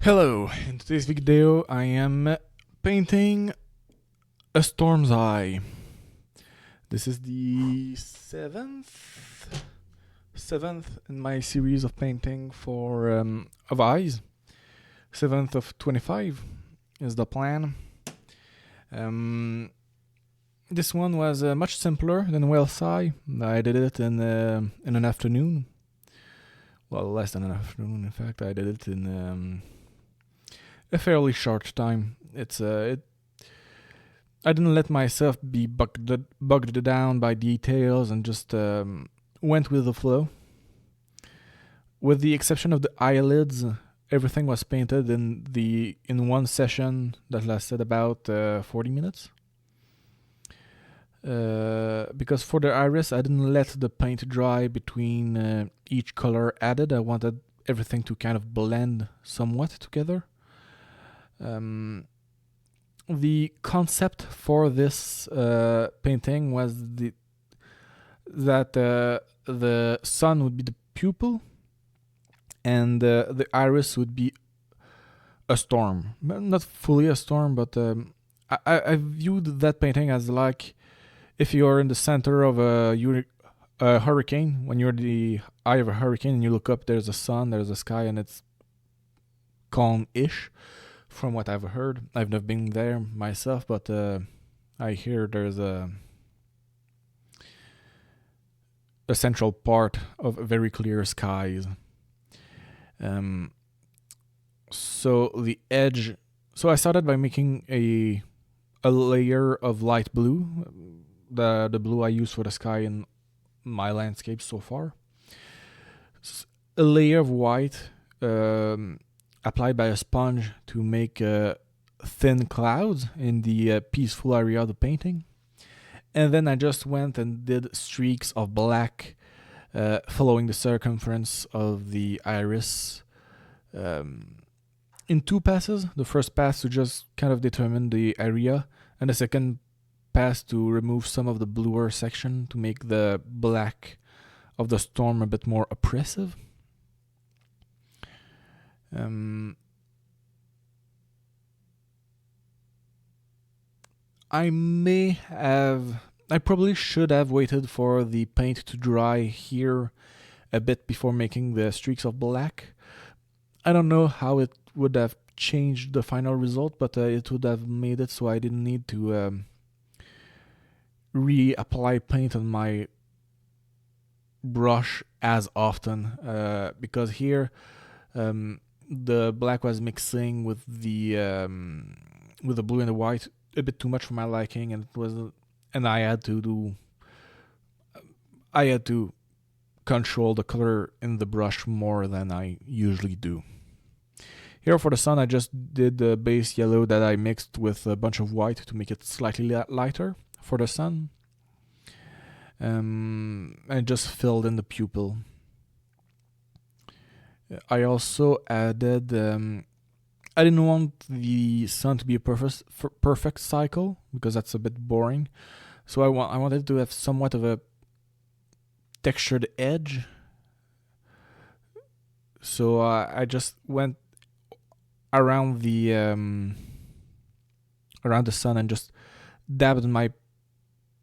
Hello, in today's video I am painting a storm's eye. This is the seventh in my series of painting for of eyes. 7th of 25 is the plan. This one was much simpler than Whale's Eye. I did it in an afternoon. Well, less than an afternoon, in fact. I did it in a fairly short time. I didn't let myself be bogged down by details and just went with the flow. With the exception of the eyelids, everything was painted in one session that lasted about 40 minutes. Because for the iris, I didn't let the paint dry between each color added. I wanted everything to kind of blend somewhat together. The concept for this painting was that the sun would be the pupil and the iris would be a storm. Not fully a storm, but I viewed that painting as like if you're in the center of a hurricane, when you're the eye of a hurricane and you look up, there's a sun, there's a sky, and it's calm-ish. From what I've heard, I've never been there myself, but I hear there's a central part of very clear skies. So the edge. So I started by making a layer of light blue, the blue I use for the sky in my landscape so far. A layer of white. Applied by a sponge to make thin clouds in the peaceful area of the painting. And then I just went and did streaks of black following the circumference of the iris in two passes. The first pass to just kind of determine the area, and the second pass to remove some of the bluer section to make the black of the storm a bit more oppressive. I probably should have waited for the paint to dry here a bit before making the streaks of black. I don't know how it would have changed the final result, but it would have made it so I didn't need to reapply paint on my brush as often, because here the black was mixing with the blue and the white a bit too much for my liking, and I had to control the color in the brush more than I usually do. Here for the sun, I just did the base yellow that I mixed with a bunch of white to make it slightly lighter for the sun, and just filled in the pupil. I also added. I didn't want the sun to be a perfect cycle because that's a bit boring. So I wanted to have somewhat of a textured edge. So I just went around the sun and just dabbed my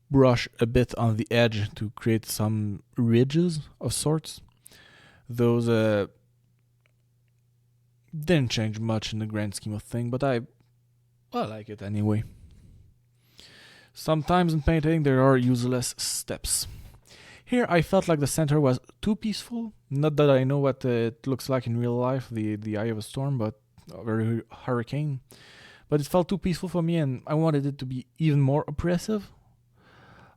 brush a bit on the edge to create some ridges of sorts. Those didn't change much in the grand scheme of things, but I like it anyway. Sometimes in painting there are useless steps. Here I felt like the center was too peaceful. Not that I know what it looks like in real life, the eye of a storm, but a hurricane. But it felt too peaceful for me, and I wanted it to be even more oppressive.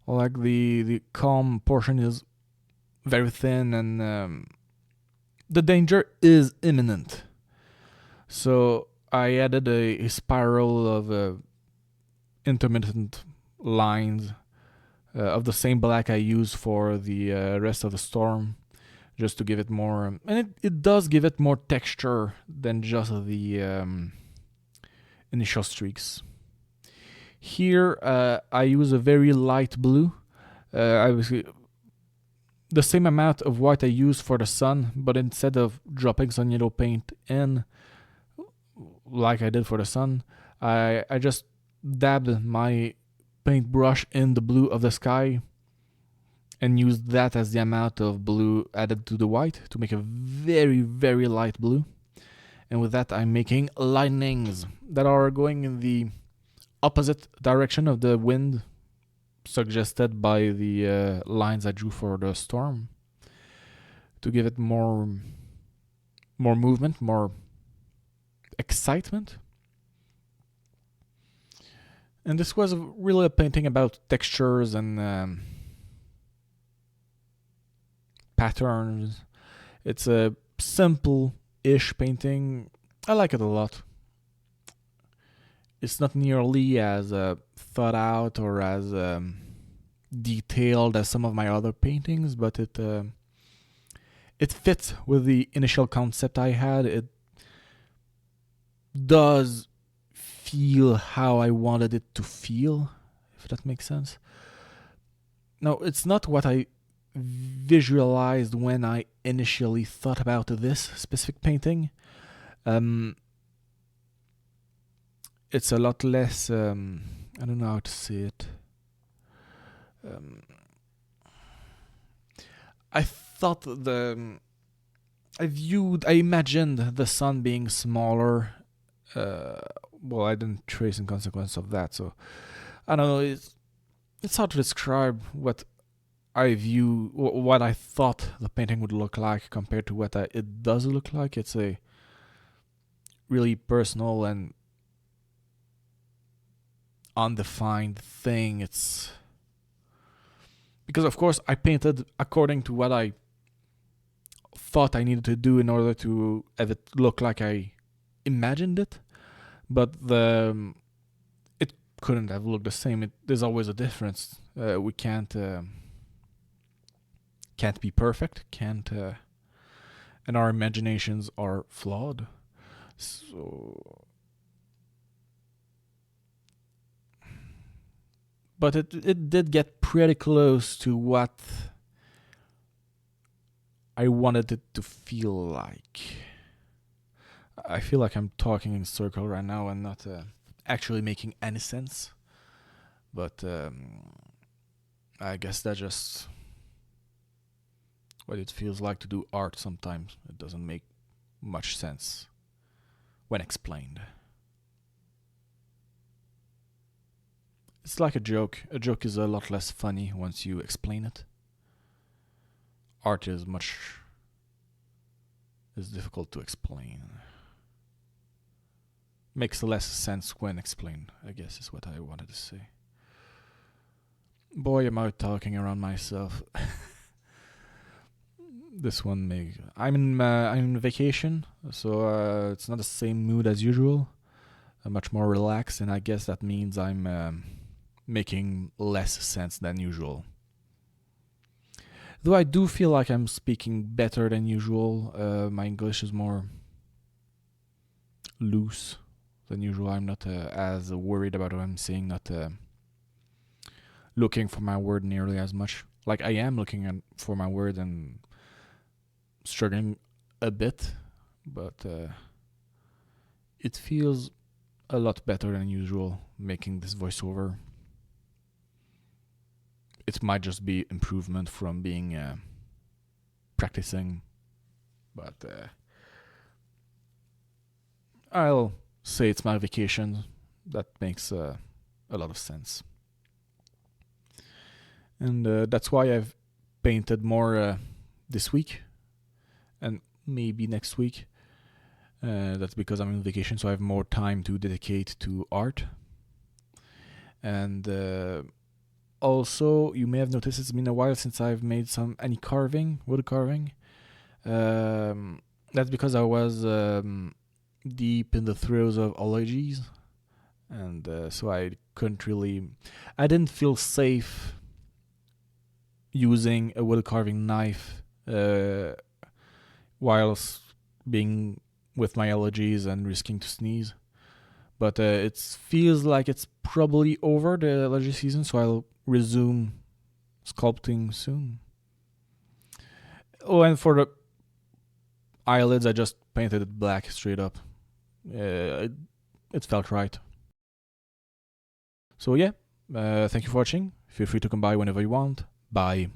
Like the calm portion is very thin, and the danger is imminent. So I added a spiral of intermittent lines of the same black I use for the rest of the storm, just to give it more. And it does give it more texture than just the initial streaks. Here I use a very light blue. The same amount of white I use for the sun, but instead of dropping some yellow paint in, like I did for the sun, I just dabbed my paintbrush in the blue of the sky and used that as the amount of blue added to the white to make a very, very light blue. And with that, I'm making lightnings that are going in the opposite direction of the wind suggested by the lines I drew for the storm to give it more movement, more excitement. And this was really a painting about textures and patterns. It's a simple-ish painting. I like it a lot. It's not nearly as thought out or as detailed as some of my other paintings, but it fits with the initial concept I had. It does feel how I wanted it to feel, if that makes sense. No, it's not what I visualized when I initially thought about this specific painting. It's a lot less, I don't know how to say it. I thought I imagined the sun being smaller. Well, I didn't trace in consequence of that, so I don't know. It's hard to describe what I thought the painting would look like compared to what it does look like. It's a really personal and undefined thing. It's because, of course, I painted according to what I thought I needed to do in order to have it look like I imagined it, but it couldn't have looked the same. There's always a difference. We can't be perfect. And our imaginations are flawed. So, but it did get pretty close to what I wanted it to feel like. I feel like I'm talking in a circle right now and not actually making any sense. But I guess that's just what it feels like to do art sometimes. It doesn't make much sense when explained. It's like a joke. A joke is a lot less funny once you explain it. Art is difficult to explain. Makes less sense when explained, I guess is what I wanted to say. Boy, am I talking around myself. This one I'm in vacation, so it's not the same mood as usual. I'm much more relaxed, and I guess that means I'm making less sense than usual. Though I do feel like I'm speaking better than usual. My English is more loose than usual. I'm not as worried about what I'm saying, not looking for my word nearly as much. Like, I am looking for my word and struggling a bit, but it feels a lot better than usual making this voiceover. It might just be improvement from being practicing, but I'll say it's my vacation. That makes a lot of sense. And that's why I've painted more this week and maybe next week. That's because I'm on vacation, so I have more time to dedicate to art. And also, you may have noticed it's been a while since I've made any wood carving. That's because I was deep in the throes of allergies, and so I didn't feel safe using a wood carving knife whilst being with my allergies and risking to sneeze. But it feels like it's probably over the allergy season, so I'll resume sculpting soon. Oh, and for the eyelids, I just painted it black straight up. it felt right. So yeah, thank you for watching. Feel free to come by whenever you want. Bye.